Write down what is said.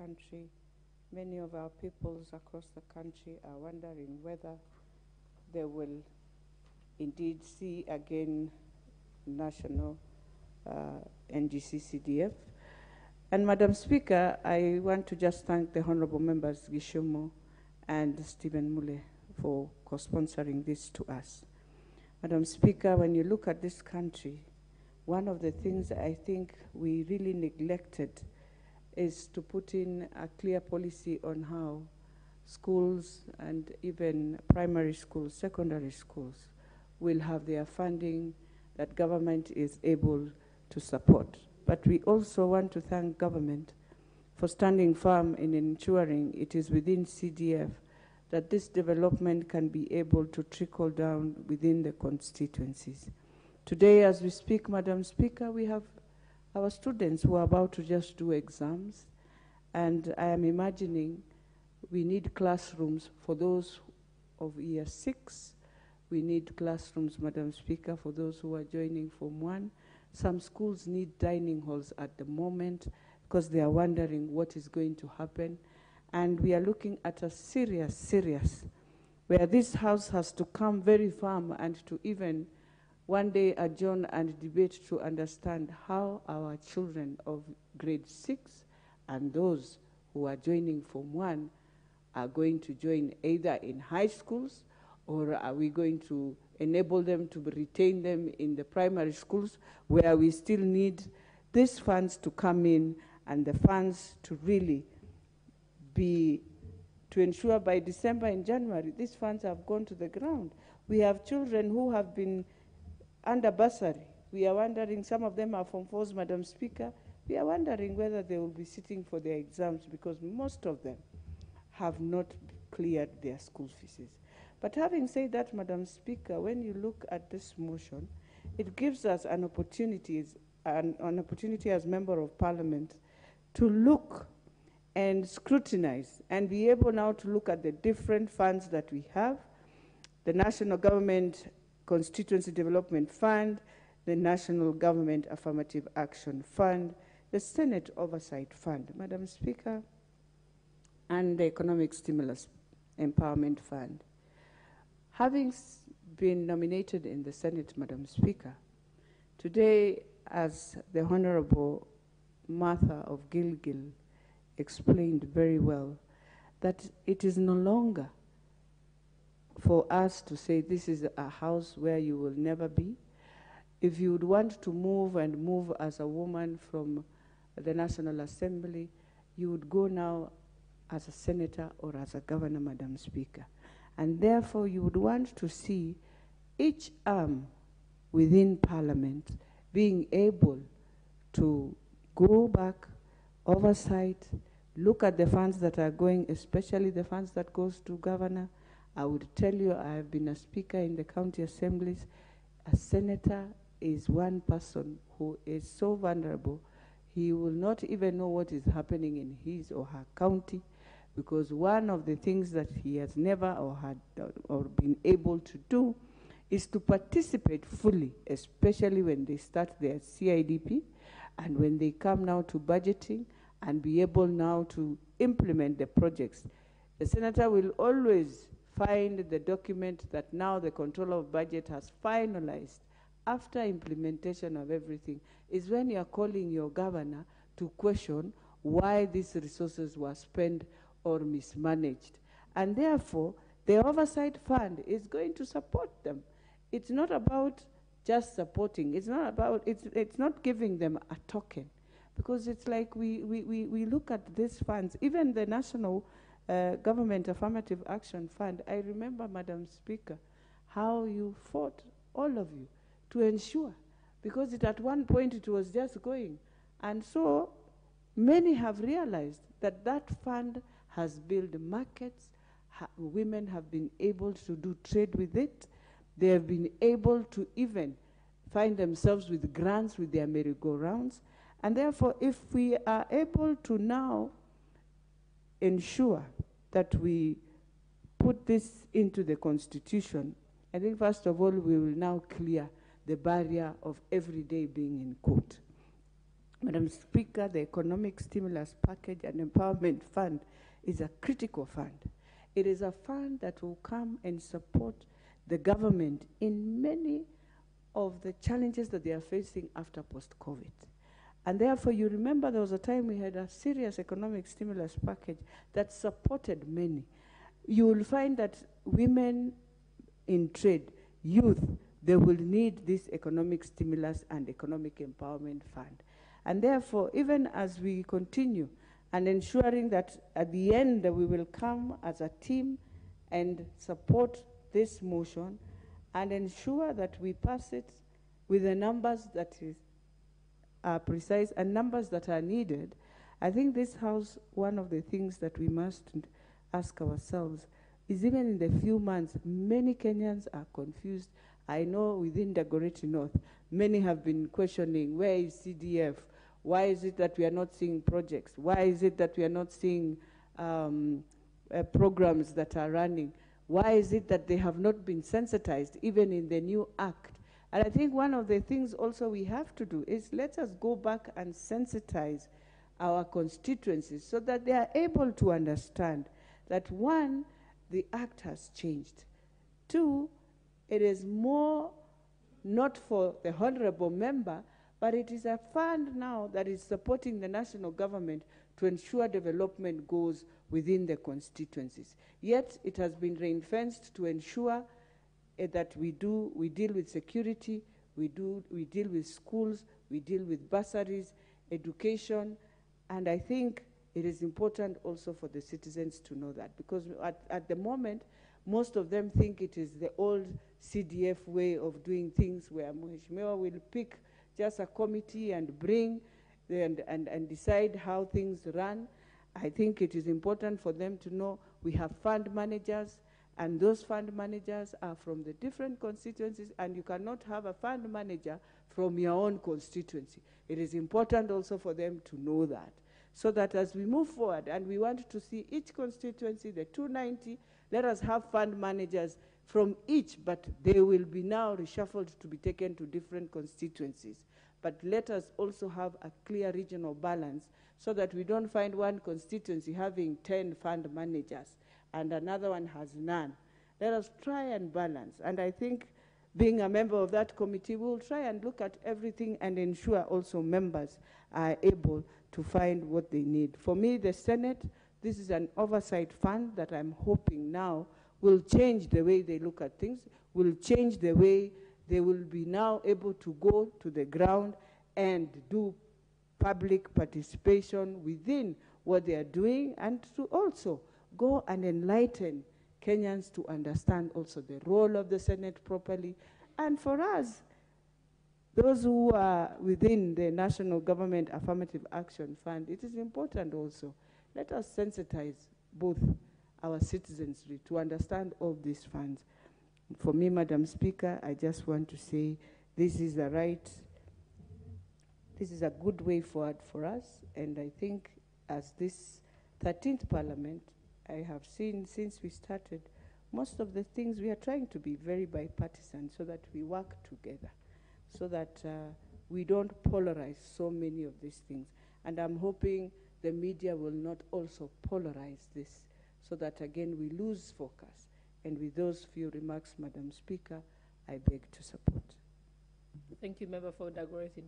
country, many of our peoples across the country are wondering whether they will indeed see again national NGC-CDF. And Madam Speaker, I want to just thank the Honorable Members Gishomo and Stephen Mule for co-sponsoring this to us. Madam Speaker, when you look at this country, one of the things I think we really neglected is to put in a clear policy on how schools and even primary schools, secondary schools, will have their funding that government is able to support. But we also want to thank government for standing firm in ensuring it is within CDF that this development can be able to trickle down within the constituencies. Today, as we speak, Madam Speaker, we have our students who are about to just do exams, and I am imagining we need classrooms for those of year 6. We need classrooms, Madam Speaker, for those who are joining Form 1. Some schools need dining halls at the moment because they are wondering what is going to happen. And we are looking at a serious, where this House has to come very firm and to even one day adjourn and debate to understand how our children of grade 6 and those who are joining Form 1 are going to join either in high schools, or are we going to enable them to retain them in the primary schools, where we still need these funds to come in and the funds to really be, to ensure by December and January, these funds have gone to the ground. We have children who have been under bursary. We are wondering, some of them are Form 4s, Madam Speaker. We are wondering whether they will be sitting for their exams because most of them have not cleared their school fees. But having said that, Madam Speaker, when you look at this motion, it gives us an opportunity as Member of Parliament to look and scrutinize and be able now to look at the different funds that we have, the National Government Constituency Development Fund, the National Government Affirmative Action Fund, the Senate Oversight Fund, Madam Speaker, and the Economic Stimulus Empowerment Fund. Having been nominated in the Senate, Madam Speaker, today, as the Honorable Martha of Gilgil explained very well, that it is no longer for us to say this is a house where you will never be. If you would want to move as a woman from the National Assembly, you would go now as a senator or as a governor, Madam Speaker. And therefore, you would want to see each arm within Parliament being able to go back, oversight, look at the funds that are going, especially the funds that goes to governor. I would tell you, I have been a speaker in the county assemblies. A senator is one person who is so vulnerable. He will not even know what is happening in his or her county, because one of the things that he has never or been able to do is to participate fully, especially when they start their CIDP and when they come now to budgeting and be able now to implement the projects. The senator will always find the document that now the Controller of Budget has finalized after implementation of everything, is when you're calling your governor to question why these resources were spent or mismanaged. And therefore, the Oversight Fund is going to support them. It's not about just supporting. It's not about, it's not giving them a token. Because it's like we look at these funds, even the National Government Affirmative Action Fund. I remember, Madam Speaker, how you fought, all of you, to ensure, because at one point it was just going. And so many have realized that that fund has built markets. Women have been able to do trade with it. They have been able to even find themselves with grants with their merry-go-rounds. And therefore, if we are able to now ensure that we put this into the Constitution, I think first of all, we will now clear the barrier of every day being in court. Madam Speaker, the Economic Stimulus Package and Empowerment Fund is a critical fund. It is a fund that will come and support the government in many of the challenges that they are facing after post-COVID. And therefore, you remember there was a time we had a serious economic stimulus package that supported many. You will find that women in trade, youth, they will need this economic stimulus and economic empowerment fund. And therefore, even as we continue and ensuring that at the end we will come as a team and support this motion and ensure that we pass it with the numbers that are precise and numbers that are needed, I think this House, one of the things that we must ask ourselves is even in the few months, many Kenyans are confused. I know within Dagoretti North, many have been questioning, where is CDF? Why is it that we are not seeing projects? Why is it that we are not seeing programs that are running? Why is it that they have not been sensitized, even in the new act? And I think one of the things also we have to do is let us go back and sensitize our constituencies so that they are able to understand that, one, the act has changed. Two, it is more not for the honorable member, but it is a fund now that is supporting the national government to ensure development goes within the constituencies. Yet it has been ring-fenced to ensure that we deal with security, we deal with schools, we deal with bursaries, education, and I think it is important also for the citizens to know that, because at the moment, most of them think it is the old CDF way of doing things where Mheshimiwa will pick just a committee and bring and decide how things run. I think it is important for them to know we have fund managers, and those fund managers are from the different constituencies, and you cannot have a fund manager from your own constituency. It is important also for them to know that, so that as we move forward and we want to see each constituency, the 290, let us have fund managers from each, but they will be now reshuffled to be taken to different constituencies. But let us also have a clear regional balance so that we don't find one constituency having 10 fund managers and another one has none. Let us try and balance. And I think being a member of that committee, we'll try and look at everything and ensure also members are able to find what they need. For me, the Senate, this is an oversight fund that I'm hoping now will change the way they look at things, will change the way they will be now able to go to the ground and do public participation within what they are doing, and to also go and enlighten Kenyans to understand also the role of the Senate properly. And for us, those who are within the National Government Affirmative Action Fund, it is important also. Let us sensitize both our citizens to understand all these funds. For me, Madam Speaker, I just want to say this is a good way forward for us. And I think as this 13th Parliament, I have seen since we started, most of the things we are trying to be very bipartisan so that we work together, so that we don't polarize so many of these things. And I'm hoping the media will not also polarize this, so that again we lose focus. And with those few remarks, Madam Speaker, I beg to support. Thank you, Member for Dagoretti.